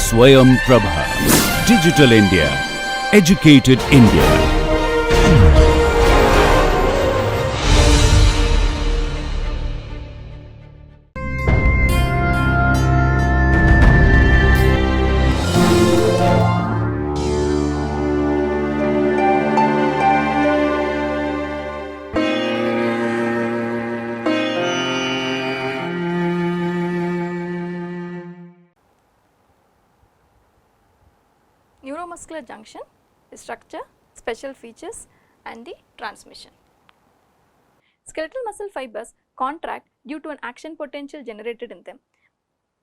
Swayam Prabha. Digital India. Educated India. Neuromuscular junction is structure, special features and the transmission. Skeletal muscle fibers contract due to an action potential generated in them.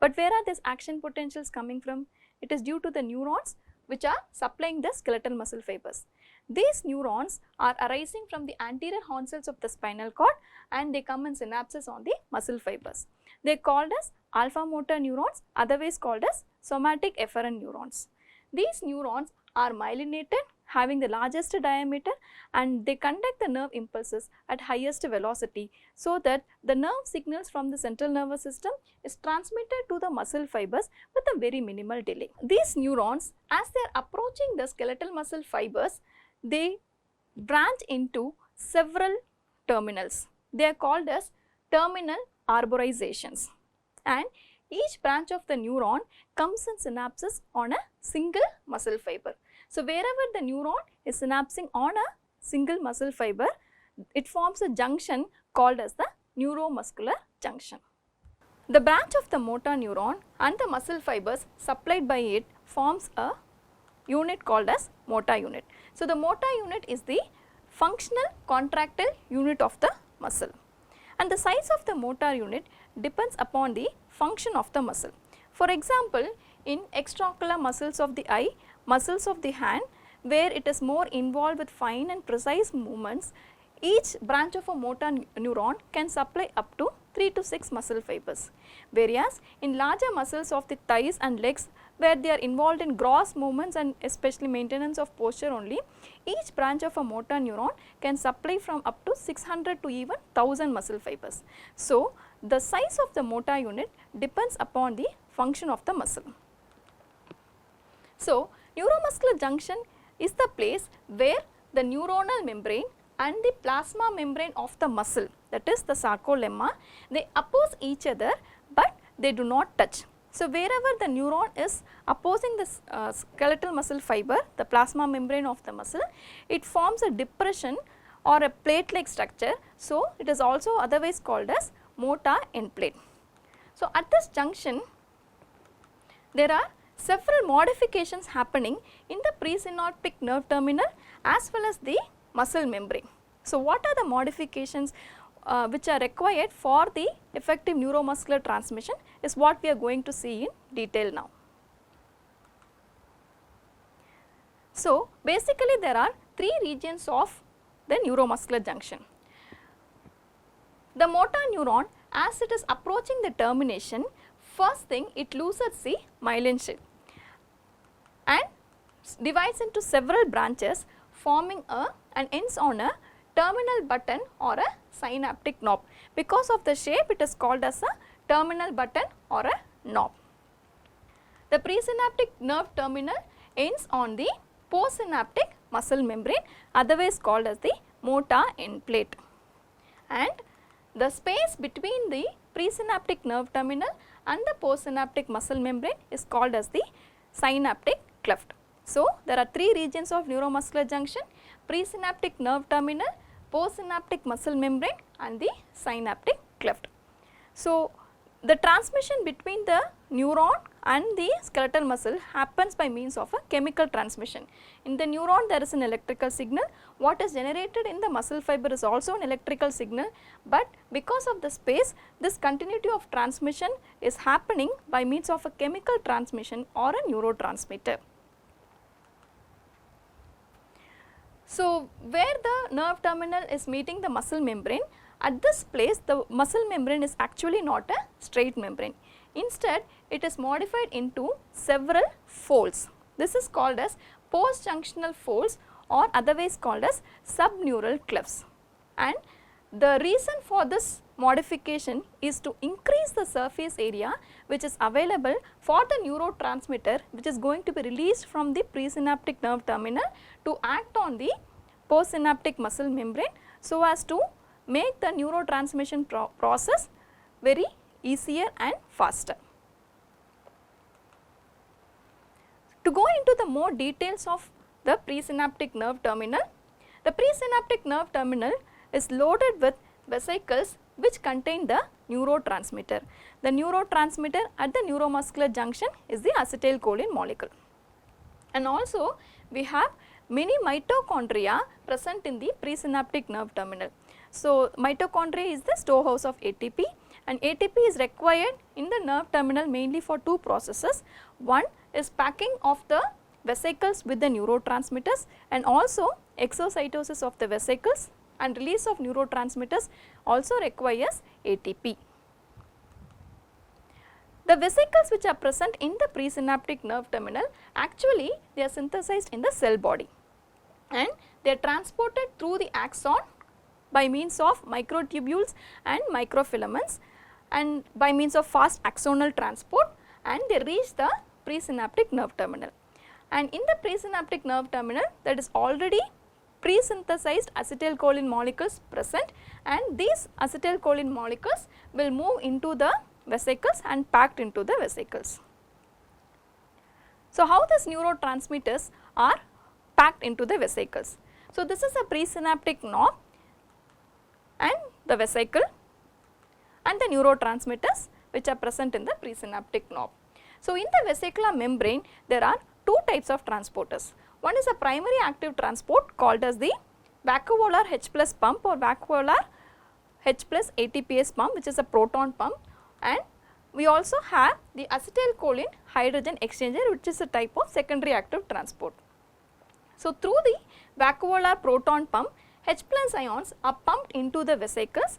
But where are these action potentials coming from? It is due to the neurons which are supplying the skeletal muscle fibers. These neurons are arising from the anterior horn cells of the spinal cord and they come in synapses on the muscle fibers. They are called as alpha motor neurons, otherwise called as somatic efferent neurons. These neurons are myelinated, having the largest diameter, and they conduct the nerve impulses at highest velocity so that the nerve signals from the central nervous system is transmitted to the muscle fibers with a very minimal delay. These neurons, as they are approaching the skeletal muscle fibers, they branch into several terminals. They are called as terminal arborizations, and each branch of the neuron comes in synapses on a single muscle fiber. So, wherever the neuron is synapsing on a single muscle fiber, it forms a junction called as the neuromuscular junction. The branch of the motor neuron and the muscle fibers supplied by it forms a unit called as motor unit. So, the motor unit is the functional contractile unit of the muscle, and the size of the motor unit depends upon the function of the muscle. For example, in extraocular muscles of the eye, muscles of the hand, where it is more involved with fine and precise movements, each branch of a motor neuron can supply up to 3 to 6 muscle fibers. Whereas, in larger muscles of the thighs and legs, where they are involved in gross movements and especially maintenance of posture only, each branch of a motor neuron can supply from up to 600 to even 1000 muscle fibers. So, the size of the motor unit depends upon the function of the muscle. So, neuromuscular junction is the place where the neuronal membrane and the plasma membrane of the muscle, that is the sarcolemma, they oppose each other but they do not touch. So, wherever the neuron is opposing the skeletal muscle fiber, the plasma membrane of the muscle, it forms a depression or a plate like structure. So, it is also otherwise called as motor end plate. So, at this junction there are several modifications happening in the presynaptic nerve terminal as well as the muscle membrane. So, what are the modifications which are required for the effective neuromuscular transmission is what we are going to see in detail now. So, basically there are 3 regions of the neuromuscular junction. The motor neuron, as it is approaching the termination, first thing it loses the myelin sheath and divides into several branches, forming and ends on a terminal button or a synaptic knob. Because of the shape, it is called as a terminal button or a knob. The presynaptic nerve terminal ends on the postsynaptic muscle membrane, otherwise called as the motor end plate, and the space between the presynaptic nerve terminal and the postsynaptic muscle membrane is called as the synaptic cleft. So, there are 3 regions of neuromuscular junction: presynaptic nerve terminal, postsynaptic muscle membrane and the synaptic cleft. So, the transmission between the neuron and the skeletal muscle happens by means of a chemical transmission. In the neuron there is an electrical signal, what is generated in the muscle fiber is also an electrical signal, but because of the space, this continuity of transmission is happening by means of a chemical transmission or a neurotransmitter. So, where the nerve terminal is meeting the muscle membrane, at this place the muscle membrane is actually not a straight membrane. Instead, it is modified into several folds. This is called as post-junctional folds or otherwise called as subneural clefts, and the reason for this modification is to increase the surface area which is available for the neurotransmitter which is going to be released from the presynaptic nerve terminal to act on the postsynaptic muscle membrane, so as to make the neurotransmission process very easier and faster. To go into the more details of the presynaptic nerve terminal, the presynaptic nerve terminal is loaded with vesicles which contain the neurotransmitter. The neurotransmitter at the neuromuscular junction is the acetylcholine molecule. And also we have many mitochondria present in the presynaptic nerve terminal. So mitochondria is the storehouse of ATP, and ATP is required in the nerve terminal mainly for two processes. One is packing of the vesicles with the neurotransmitters, and also exocytosis of the vesicles and release of neurotransmitters also requires ATP. The vesicles which are present in the presynaptic nerve terminal, actually they are synthesized in the cell body, and they are transported through the axon by means of microtubules and microfilaments, and by means of fast axonal transport, and they reach the presynaptic nerve terminal. And in the presynaptic nerve terminal, that is already pre-synthesized acetylcholine molecules present, and these acetylcholine molecules will move into the vesicles and packed into the vesicles. So how these neurotransmitters are packed into the vesicles? So this is a presynaptic knob and the vesicle and the neurotransmitters which are present in the presynaptic knob. So in the vesicular membrane, there are two types of transporters. One is a primary active transport called as the vacuolar H plus pump or vacuolar H plus ATPase pump, which is a proton pump, and we also have the acetylcholine hydrogen exchanger, which is a type of secondary active transport. So through the vacuolar proton pump, H plus ions are pumped into the vesicles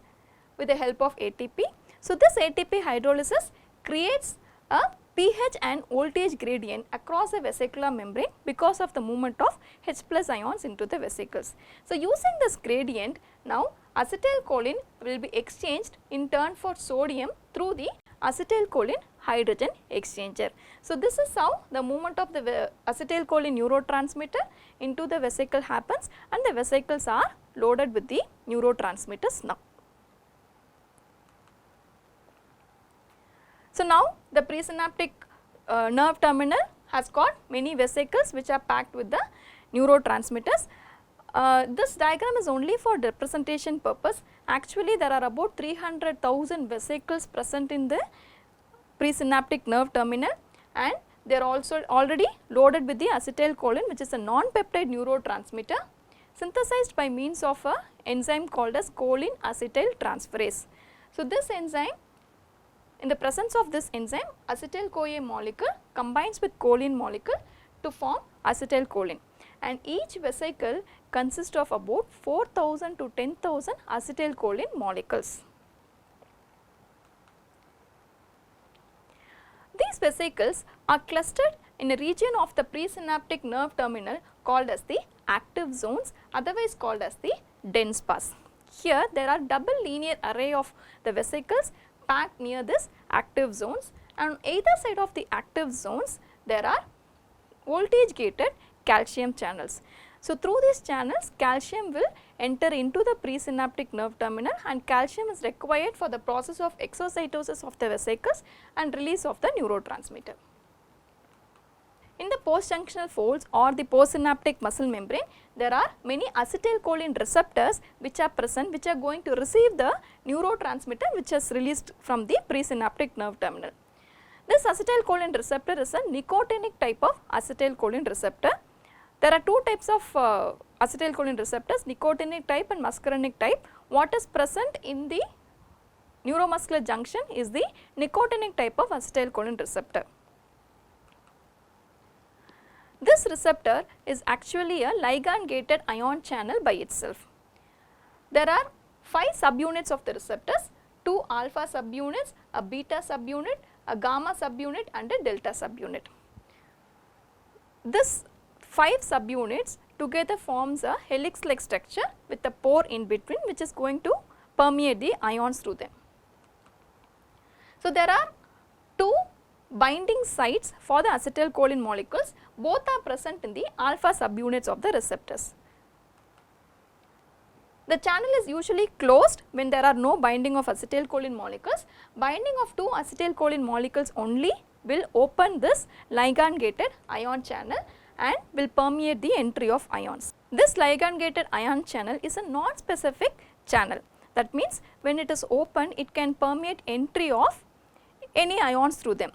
with the help of ATP. So this ATP hydrolysis creates a pH and voltage gradient across the vesicular membrane because of the movement of H plus ions into the vesicles. So using this gradient, now acetylcholine will be exchanged in turn for sodium through the acetylcholine hydrogen exchanger. So this is how the movement of the acetylcholine neurotransmitter into the vesicle happens, and the vesicles are loaded with the neurotransmitters now. So now the presynaptic nerve terminal has got many vesicles which are packed with the neurotransmitters. This diagram is only for representation purpose. Actually there are about 300,000 vesicles present in the presynaptic nerve terminal, and they are also already loaded with the acetylcholine, which is a non-peptide neurotransmitter synthesized by means of a enzyme called as choline acetyl transferase. So this enzyme, in the presence of this enzyme, acetyl-CoA molecule combines with choline molecule to form acetylcholine, and each vesicle consists of about 4,000 to 10,000 acetylcholine molecules. These vesicles are clustered in a region of the presynaptic nerve terminal called as the active zones, otherwise called as the dense paths. Here there are double linear array of the vesicles packed near this active zones, and on either side of the active zones there are voltage gated calcium channels. So through these channels, calcium will enter into the presynaptic nerve terminal, and calcium is required for the process of exocytosis of the vesicles and release of the neurotransmitter. In the postjunctional folds or the postsynaptic muscle membrane, there are many acetylcholine receptors which are present, which are going to receive the neurotransmitter which is released from the presynaptic nerve terminal. This acetylcholine receptor is a nicotinic type of acetylcholine receptor. There are two types of acetylcholine receptors, nicotinic type and muscarinic type. What is present in the neuromuscular junction is the nicotinic type of acetylcholine receptor. This receptor is actually a ligand gated ion channel by itself. There are 5 subunits of the receptors, 2 alpha subunits, a beta subunit, a gamma subunit and a delta subunit. This 5 subunits together forms a helix like structure with a pore in between, which is going to permeate the ions through them. So, there are two binding sites for the acetylcholine molecules, both are present in the alpha subunits of the receptors. The channel is usually closed when there are no binding of acetylcholine molecules. Binding of two acetylcholine molecules only will open this ligand gated ion channel and will permeate the entry of ions. This ligand gated ion channel is a non-specific channel. That means when it is open, it can permeate entry of any ions through them.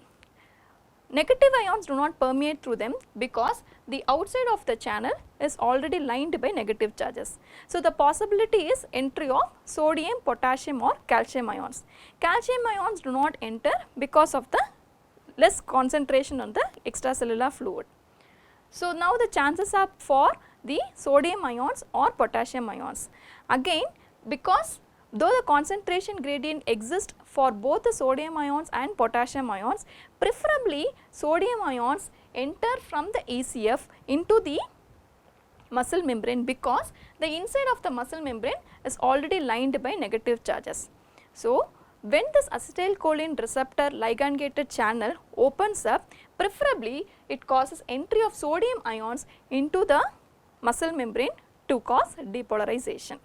Negative ions do not permeate through them because the outside of the channel is already lined by negative charges. So, the possibility is entry of sodium, potassium or calcium ions. Calcium ions do not enter because of the less concentration on the extracellular fluid. So, now the chances are for the sodium ions or potassium ions. Again, because though the concentration gradient exists for both the sodium ions and potassium ions, preferably sodium ions enter from the ECF into the muscle membrane because the inside of the muscle membrane is already lined by negative charges. So, when this acetylcholine receptor ligand gated channel opens up, preferably it causes entry of sodium ions into the muscle membrane to cause depolarization.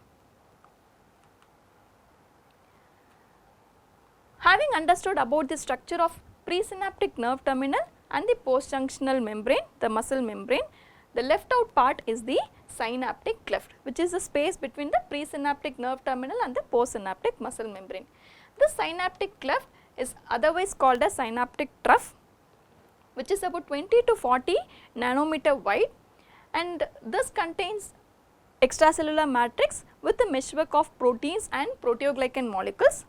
Having understood about the structure of presynaptic nerve terminal and the postjunctional membrane, the muscle membrane, the left out part is the synaptic cleft, which is the space between the presynaptic nerve terminal and the postsynaptic muscle membrane. This synaptic cleft is otherwise called as synaptic trough, which is about 20 to 40 nanometer wide, and this contains extracellular matrix with the meshwork of proteins and proteoglycan molecules.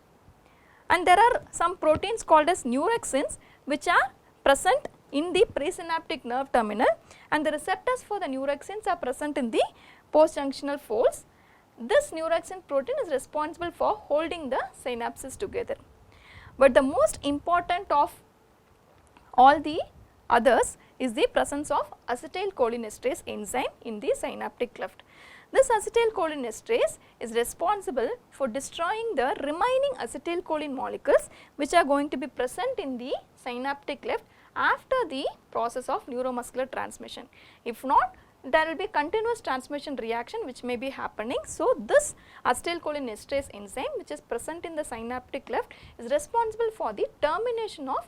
And there are some proteins called as neurexins which are present in the presynaptic nerve terminal, and the receptors for the neurexins are present in the postjunctional folds. This neurexin protein is responsible for holding the synapses together. But the most important of all the others is the presence of acetylcholinesterase enzyme in the synaptic cleft. This acetylcholinesterase is responsible for destroying the remaining acetylcholine molecules which are going to be present in the synaptic cleft after the process of neuromuscular transmission. If not, there will be continuous transmission reaction which may be happening. So, this acetylcholinesterase enzyme which is present in the synaptic cleft is responsible for the termination of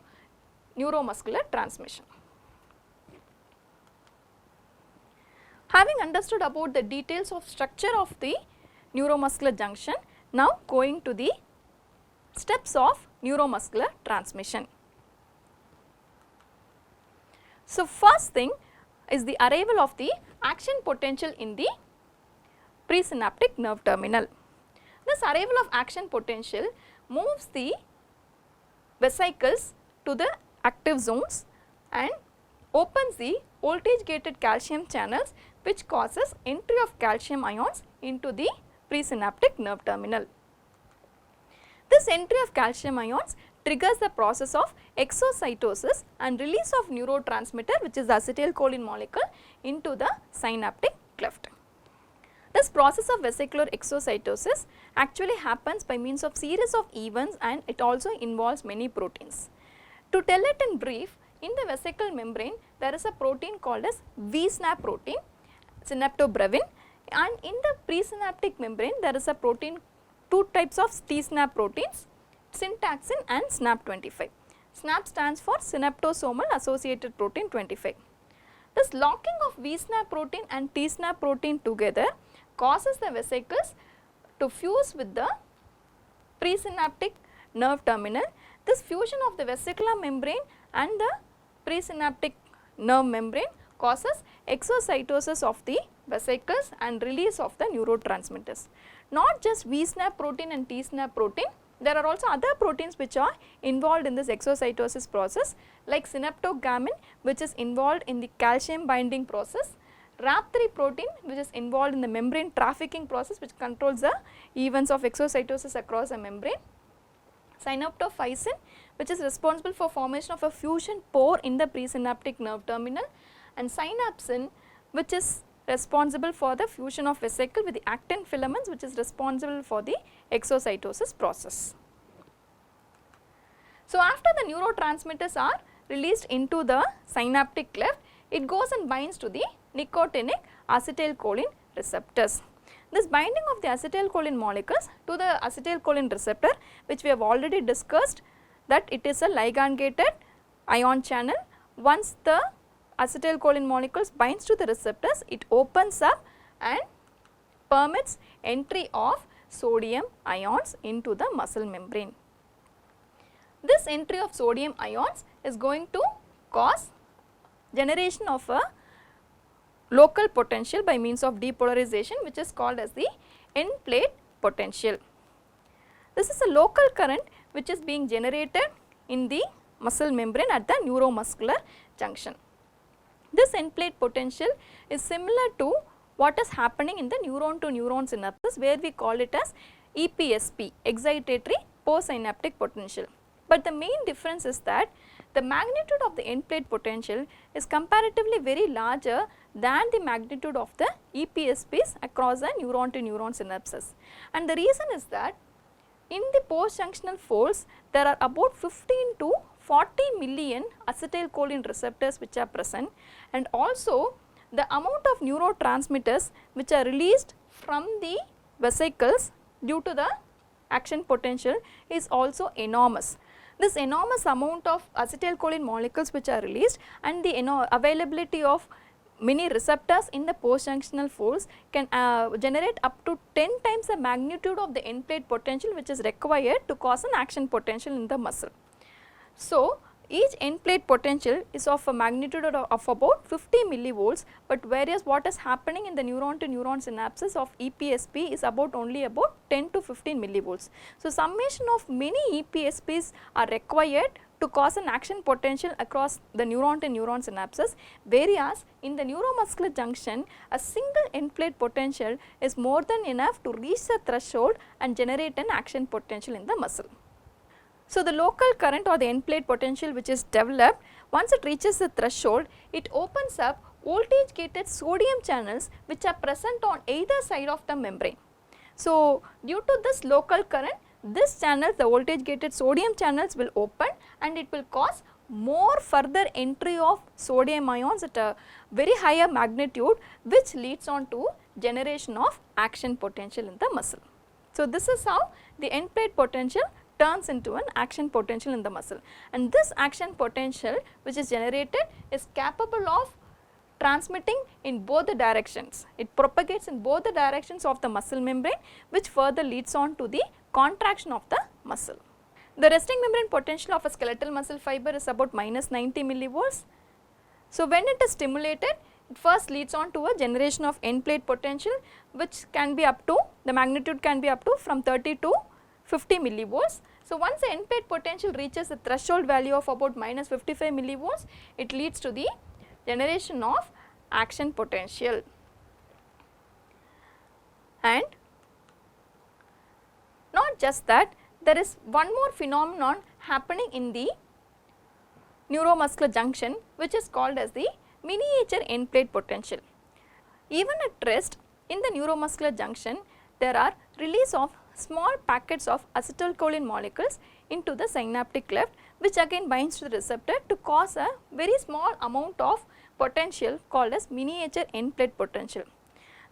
neuromuscular transmission. Having understood about the details of structure of the neuromuscular junction, now going to the steps of neuromuscular transmission. So, first thing is the arrival of the action potential in the presynaptic nerve terminal. This arrival of action potential moves the vesicles to the active zones and opens the voltage gated calcium channels which causes entry of calcium ions into the presynaptic nerve terminal. This entry of calcium ions triggers the process of exocytosis and release of neurotransmitter, which is the acetylcholine molecule, into the synaptic cleft. This process of vesicular exocytosis actually happens by means of series of events, and it also involves many proteins. To tell it in brief, in the vesicle membrane there is a protein called as VSNAP protein, synaptobrevin, and in the presynaptic membrane there is a protein, two types of TSNAP proteins, syntaxin and SNAP25. SNAP stands for synaptosomal associated protein 25. This locking of VSNAP protein and TSNAP protein together causes the vesicles to fuse with the presynaptic nerve terminal. This fusion of the vesicular membrane and the presynaptic nerve membrane causes exocytosis of the vesicles and release of the neurotransmitters. Not just VSNAP protein and TSNAP protein, there are also other proteins which are involved in this exocytosis process, like synaptogamin, which is involved in the calcium binding process, RAP3 protein which is involved in the membrane trafficking process which controls the events of exocytosis across a membrane, synaptophysin which is responsible for formation of a fusion pore in the presynaptic nerve terminal, and synapsin which is responsible for the fusion of vesicle with the actin filaments, which is responsible for the exocytosis process. So, after the neurotransmitters are released into the synaptic cleft, it goes and binds to the nicotinic acetylcholine receptors. This binding of the acetylcholine molecules to the acetylcholine receptor, which we have already discussed, that it is a ligand gated ion channel. Once the acetylcholine molecules binds to the receptors, it opens up and permits entry of sodium ions into the muscle membrane. This entry of sodium ions is going to cause generation of a local potential by means of depolarization, which is called as the end plate potential. This is a local current which is being generated in the muscle membrane at the neuromuscular junction. This end plate potential is similar to what is happening in the neuron to neuron synapses, where we call it as EPSP, excitatory postsynaptic potential. But the main difference is that the magnitude of the end plate potential is comparatively very larger than the magnitude of the EPSPs across the neuron to neuron synapses. And the reason is that in the post-junctional folds, there are about 15 to 40 million acetylcholine receptors which are present, and also the amount of neurotransmitters which are released from the vesicles due to the action potential is also enormous. This enormous amount of acetylcholine molecules which are released and the availability of many receptors in the post-junctional folds can generate up to 10 times the magnitude of the end plate potential which is required to cause an action potential in the muscle. So, each end plate potential is of a magnitude of about 50 millivolts, but whereas what is happening in the neuron to neuron synapses of EPSP is only about 10 to 15 millivolts. So, summation of many EPSPs are required to cause an action potential across the neuron to neuron synapses, whereas in the neuromuscular junction a single end plate potential is more than enough to reach the threshold and generate an action potential in the muscle. So, the local current or the end plate potential which is developed, once it reaches the threshold, it opens up voltage gated sodium channels which are present on either side of the membrane. So, due to this local current, this channel, the voltage gated sodium channels will open and it will cause more further entry of sodium ions at a very higher magnitude, which leads on to generation of action potential in the muscle. So, this is how the end plate potential turns into an action potential in the muscle, and this action potential which is generated is capable of transmitting in both the directions. It propagates in both the directions of the muscle membrane, which further leads on to the contraction of the muscle. The resting membrane potential of a skeletal muscle fiber is about minus 90 millivolts. So, when it is stimulated, it first leads on to a generation of end plate potential, which can be up to, the magnitude can be up to from 30 to 50 millivolts. So, once the end plate potential reaches the threshold value of about minus 55 millivolts, it leads to the generation of action potential. And not just that, there is one more phenomenon happening in the neuromuscular junction, which is called as the miniature end plate potential. Even at rest in the neuromuscular junction, there are release of small packets of acetylcholine molecules into the synaptic cleft, which again binds to the receptor to cause a very small amount of potential called as miniature end plate potential.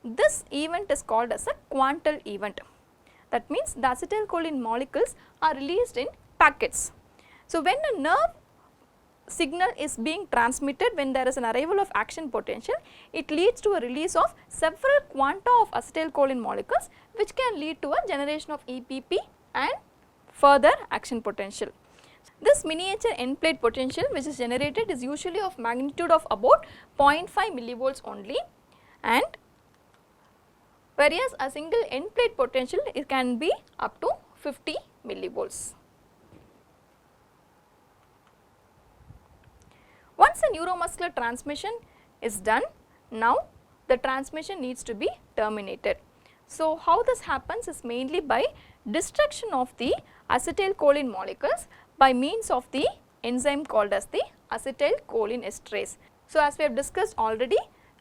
This event is called as a quantal event. That means the acetylcholine molecules are released in packets. So, when a nerve signal is being transmitted, when there is an arrival of action potential, it leads to a release of several quanta of acetylcholine molecules, which can lead to a generation of EPP and further action potential. This miniature end plate potential which is generated is usually of magnitude of about 0.5 millivolts only, and whereas a single end plate potential, it can be up to 50 millivolts. Once a neuromuscular transmission is done, now the transmission needs to be terminated. So, how this happens is mainly by destruction of the acetylcholine molecules by means of the enzyme called as the acetylcholine esterase. So, as we have discussed already,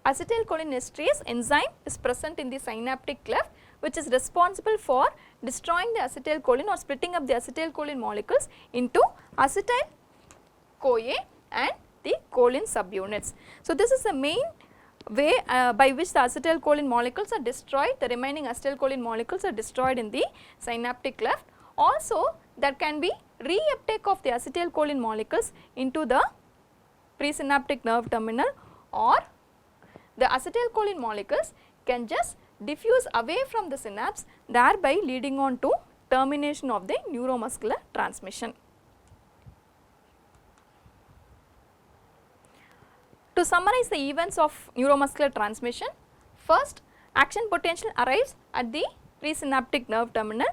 acetylcholinesterase enzyme is present in the synaptic cleft, which is responsible for destroying the acetylcholine or splitting up the acetylcholine molecules into acetyl-CoA and the choline subunits. So, this is the main way by which the acetylcholine molecules are destroyed, the remaining acetylcholine molecules are destroyed in the synaptic cleft. Also, there can be reuptake of the acetylcholine molecules into the presynaptic nerve terminal, or the acetylcholine molecules can just diffuse away from the synapse, thereby leading on to termination of the neuromuscular transmission. To summarize the events of neuromuscular transmission, first, action potential arrives at the presynaptic nerve terminal.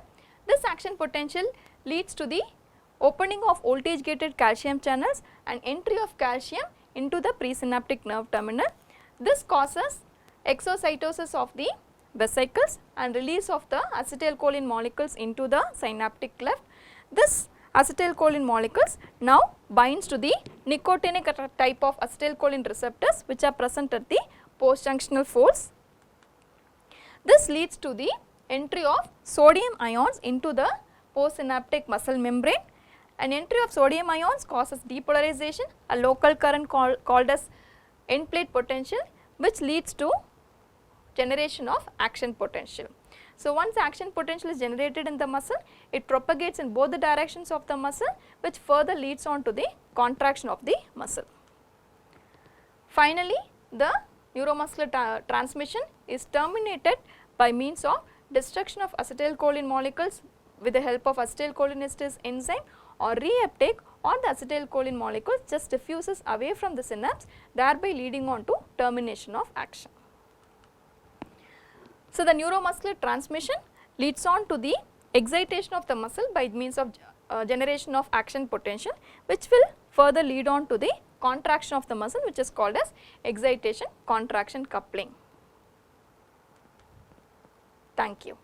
This action potential leads to the opening of voltage gated calcium channels and entry of calcium into the presynaptic nerve terminal. This causes exocytosis of the vesicles and release of the acetylcholine molecules into the synaptic cleft. This acetylcholine molecules now binds to the nicotinic type of acetylcholine receptors which are present at the postjunctional folds. This leads to the entry of sodium ions into the postsynaptic muscle membrane. An entry of sodium ions causes depolarization, a local current called as end plate potential, which leads to generation of action potential. So, once action potential is generated in the muscle, it propagates in both the directions of the muscle, which further leads on to the contraction of the muscle. Finally, the neuromuscular transmission is terminated by means of destruction of acetylcholine molecules with the help of acetylcholinesterase enzyme, or reuptake, or the acetylcholine molecule just diffuses away from the synapse, thereby leading on to termination of action. So, the neuromuscular transmission leads on to the excitation of the muscle by means of generation of action potential, which will further lead on to the contraction of the muscle, which is called as excitation contraction coupling. Thank you.